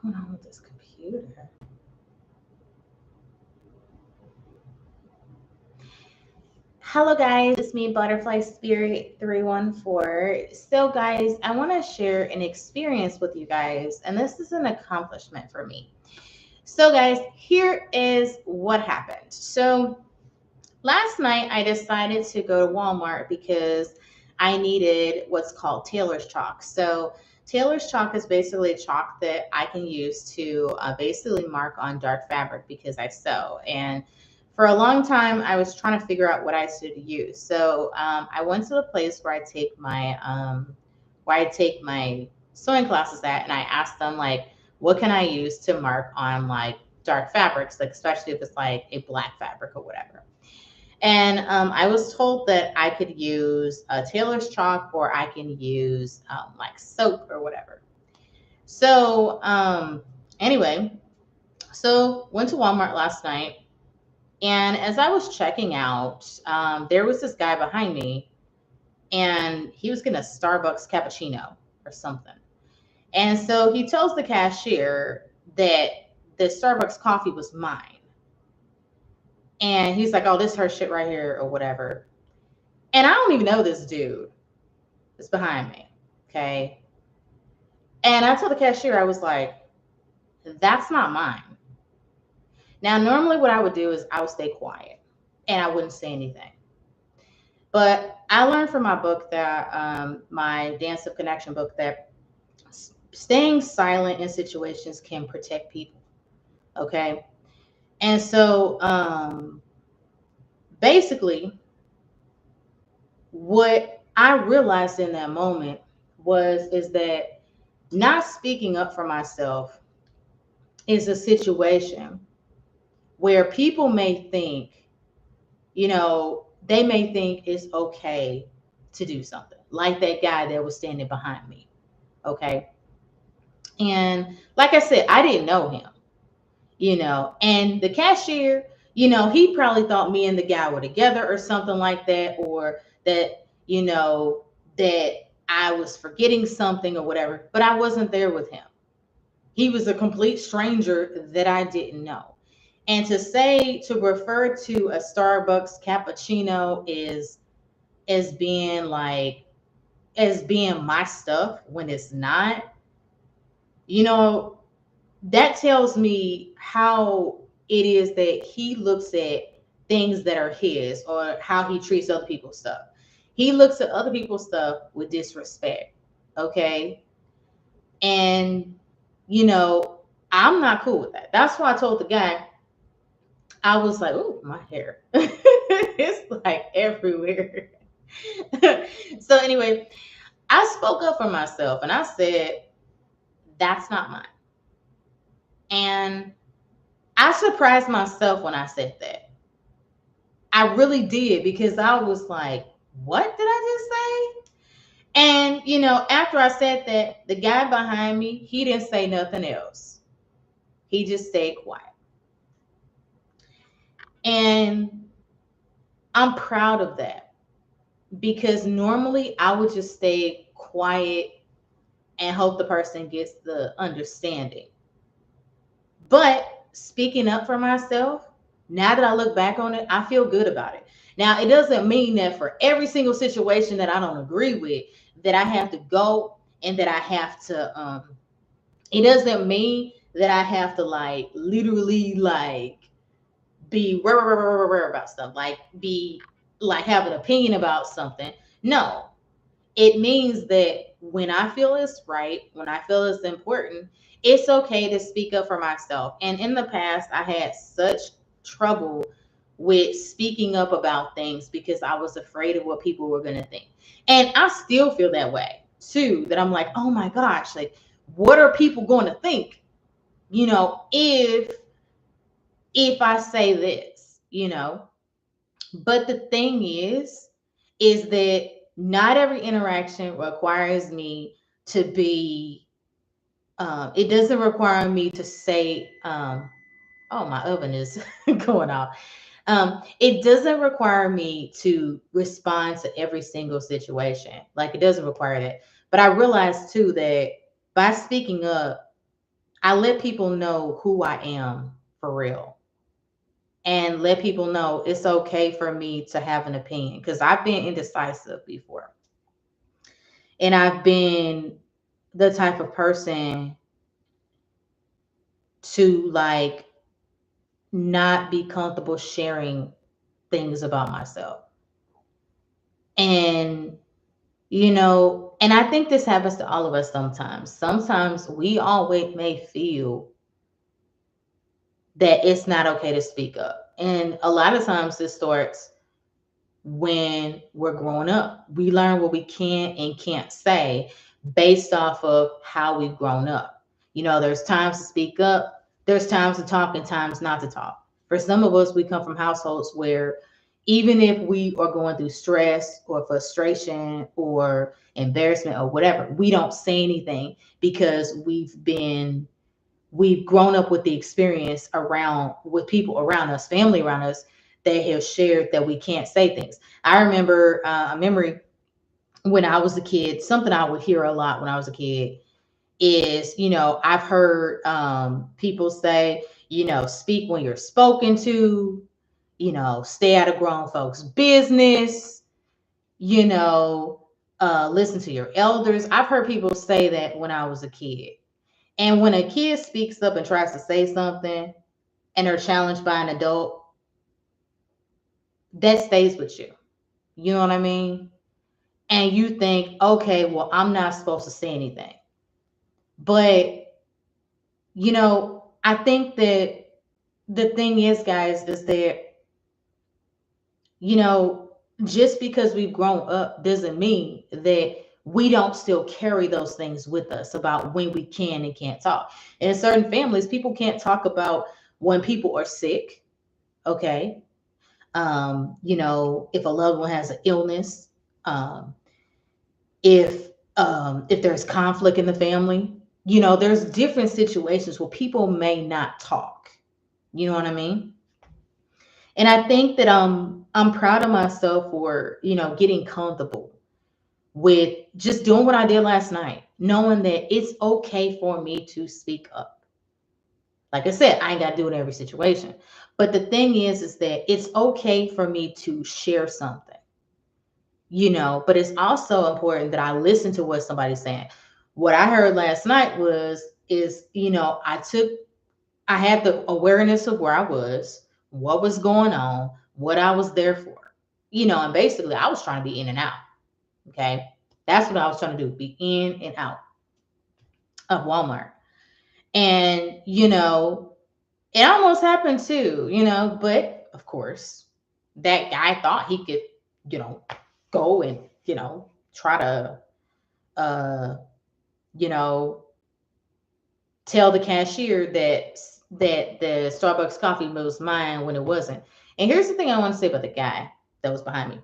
going on with this computer? Hello guys, it's me Butterfly Spirit 314. So guys, I want to share an experience with you guys, and this is an accomplishment for me. So guys, here is what happened. So last night I decided to go to Walmart because I needed what's called tailor's chalk. So tailor's chalk is basically chalk that I can use to basically mark on dark fabric because I sew. And for a long time, I was trying to figure out what I should use. So I went to the place where I take my sewing classes at, and I asked them like, what can I use to mark on like dark fabrics, like especially if it's like a black fabric or whatever. And I was told that I could use a tailor's chalk or I can use like soap or whatever. So anyway, so went to Walmart last night, and as I was checking out, there was this guy behind me, and he was getting a Starbucks cappuccino or something. And so he tells the cashier that the Starbucks coffee was mine. And he's like, oh, this her shit right here or whatever. And I don't even know this dude that's behind me. Okay. And I told the cashier, I was like, that's not mine. Now, normally what I would do is I would stay quiet and I wouldn't say anything. But I learned from my book that my Dance of Connection book that staying silent in situations can protect people. Okay. And so basically, what I realized in that moment is that not speaking up for myself is a situation where people may think, they may think it's okay to do something, like that guy that was standing behind me. Okay. And like I said, I didn't know him, and the cashier, he probably thought me and the guy were together or something like that, or that, that I was forgetting something or whatever, but I wasn't there with him. He was a complete stranger that I didn't know. And to refer to a Starbucks cappuccino is as being like as being my stuff when it's not, you know, that tells me how it is that he looks at things that are his or how he treats other people's stuff. He looks at other people's stuff with disrespect. Okay. And, you know, I'm not cool with that. That's why I told the guy, I was like, oh, my hair. It's like everywhere. So, anyway, I spoke up for myself and I said, that's not mine. And I surprised myself when I said that. I really did because I was like, what did I just say? And, after I said that, the guy behind me, he didn't say nothing else. He just stayed quiet. And I'm proud of that because normally I would just stay quiet and hope the person gets the understanding. But speaking up for myself, now that I look back on it, I feel good about it. Now, it doesn't mean that for every single situation that I don't agree with, that I have to go and that I have to, it doesn't mean that I have to like literally like be rah, about stuff, like be like have an opinion about something. No, it means that when I feel it's right, when I feel it's important, it's okay to speak up for myself. And in the past, I had such trouble with speaking up about things because I was afraid of what people were going to think. And I still feel that way too, that I'm like, oh my gosh, like, what are people going to think, if I say this, But the thing is that not every interaction requires me to be, it doesn't require me to say, oh, my oven is going off. It doesn't require me to respond to every single situation. Like, it doesn't require that. But I realized too that by speaking up, I let people know who I am for real, and let people know it's okay for me to have an opinion, because I've been indecisive before. And I've been the type of person to like not be comfortable sharing things about myself. And and I think this happens to all of us sometimes. Sometimes we always may feel that it's not okay to speak up. And a lot of times this starts when we're growing up. We learn what we can and can't say based off of how we've grown up. There's times to speak up, there's times to talk, and times not to talk. For some of us, we come from households where even if we are going through stress or frustration or embarrassment or whatever, we don't say anything because we've grown up with the experience around with people around us, family around us, that have shared that we can't say things. I remember a memory when I was a kid, something I would hear a lot when I was a kid is, I've heard people say, speak when you're spoken to, stay out of grown folks' business, you know, listen to your elders. I've heard people say that when I was a kid. And when a kid speaks up and tries to say something and they're challenged by an adult, that stays with you. You know what I mean? And you think, okay, well, I'm not supposed to say anything. But, I think that the thing is, guys, is that, you know, just because we've grown up doesn't mean that we don't still carry those things with us about when we can and can't talk. In certain families, people can't talk about when people are sick, okay? If a loved one has an illness, um, if there's conflict in the family, there's different situations where people may not talk. You know what I mean? And I think that I'm proud of myself for, getting comfortable with just doing what I did last night, knowing that it's okay for me to speak up. Like I said, I ain't got to do it in every situation. But the thing is that it's okay for me to share something, but it's also important that I listen to what somebody's saying. What I heard last night is, I had the awareness of where I was, what was going on, what I was there for, and basically I was trying to be in and out. Okay. That's what I was trying to do, be in and out of Walmart. And, it almost happened too, but of course, that guy thought he could, you know, go and, try to, uh, you know, tell the cashier that the Starbucks coffee was mine when it wasn't. And here's the thing I want to say about the guy that was behind me.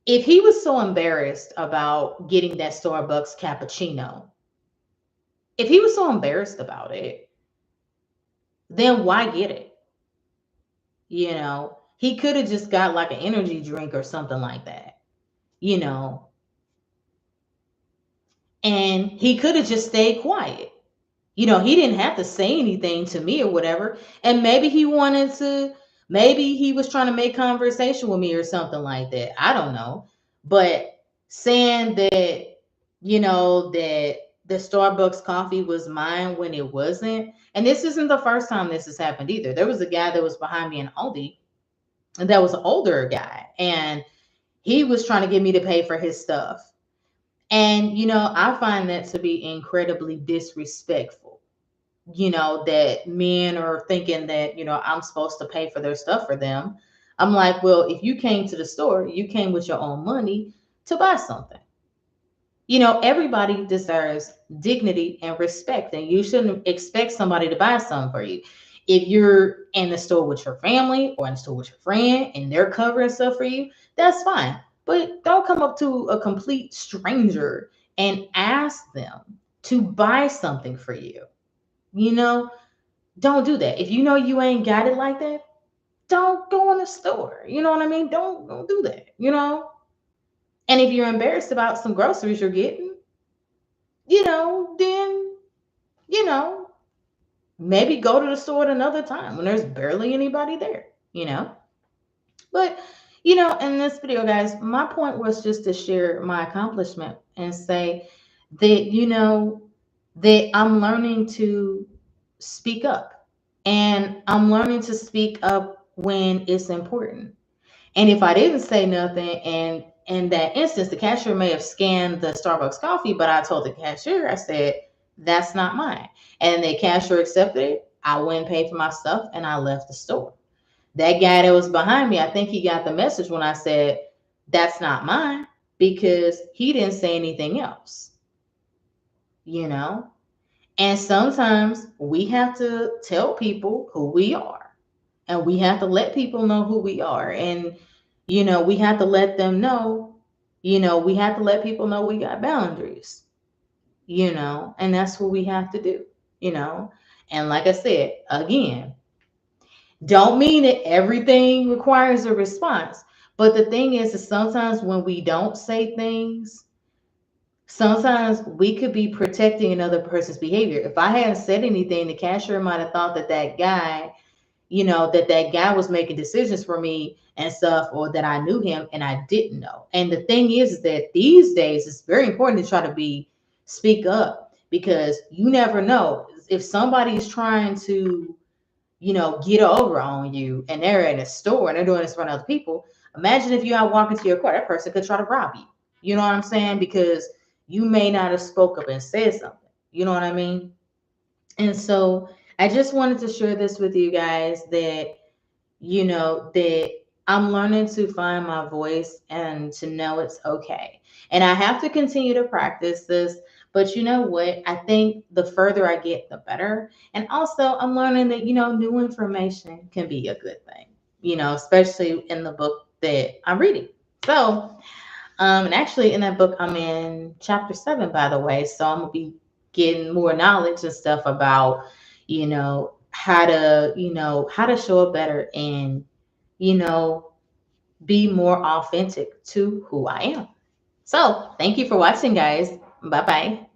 If he was so embarrassed about getting that Starbucks cappuccino, if he was so embarrassed about it, then why get it? He could have just got like an energy drink or something like that, you know, and he could have just stayed quiet. He didn't have to say anything to me or whatever. And maybe he was trying to make conversation with me or something like that. I don't know. But saying that, that the Starbucks coffee was mine when it wasn't. And this isn't the first time this has happened either. There was a guy that was behind me in Aldi, and that was an older guy. And he was trying to get me to pay for his stuff. And, I find that to be incredibly disrespectful, that men are thinking that, I'm supposed to pay for their stuff for them. I'm like, well, if you came to the store, you came with your own money to buy something. Everybody deserves dignity and respect, and you shouldn't expect somebody to buy something for you. If you're in the store with your family or in the store with your friend and they're covering stuff for you, that's fine. But don't come up to a complete stranger and ask them to buy something for you. You know, don't do that. If you know you ain't got it like that, don't go in the store. You know what I mean? Don't do that. And if you're embarrassed about some groceries you're getting, then maybe go to the store at another time when there's barely anybody there, you know. But, in this video, guys, my point was just to share my accomplishment and say that, that I'm learning to speak up, and I'm learning to speak up when it's important. And if I didn't say nothing, and in that instance, the cashier may have scanned the Starbucks coffee, but I told the cashier, I said, that's not mine. And the cashier accepted it. I went and paid for my stuff and I left the store. That guy that was behind me, I think he got the message when I said, that's not mine, because he didn't say anything else, you know? And sometimes we have to tell people who we are, and we have to let people know who we are. And, we have to let them know, we have to let people know we got boundaries, and that's what we have to do, you know? And like I said, again, don't mean that everything requires a response. But the thing is sometimes when we don't say things, sometimes we could be protecting another person's behavior. If I hadn't said anything, the cashier might have thought that that guy, that guy was making decisions for me and stuff, or that I knew him and I didn't know. And the thing is that these days it's very important to try to speak up, because you never know if somebody is trying to, get over on you and they're in a store and they're doing this in front of other people. Imagine if you out walking to your car, that person could try to rob you. You know what I'm saying? Because you may not have spoke up and said something. You know what I mean? And so I just wanted to share this with you guys, that, that I'm learning to find my voice and to know it's okay. And I have to continue to practice this. But you know what? I think the further I get, the better. And also, I'm learning that, new information can be a good thing, especially in the book that I'm reading. So, and actually, in that book, I'm in chapter 7, by the way. So, I'm going to be getting more knowledge and stuff about, how to show up better and, be more authentic to who I am. So, thank you for watching, guys. Bye bye.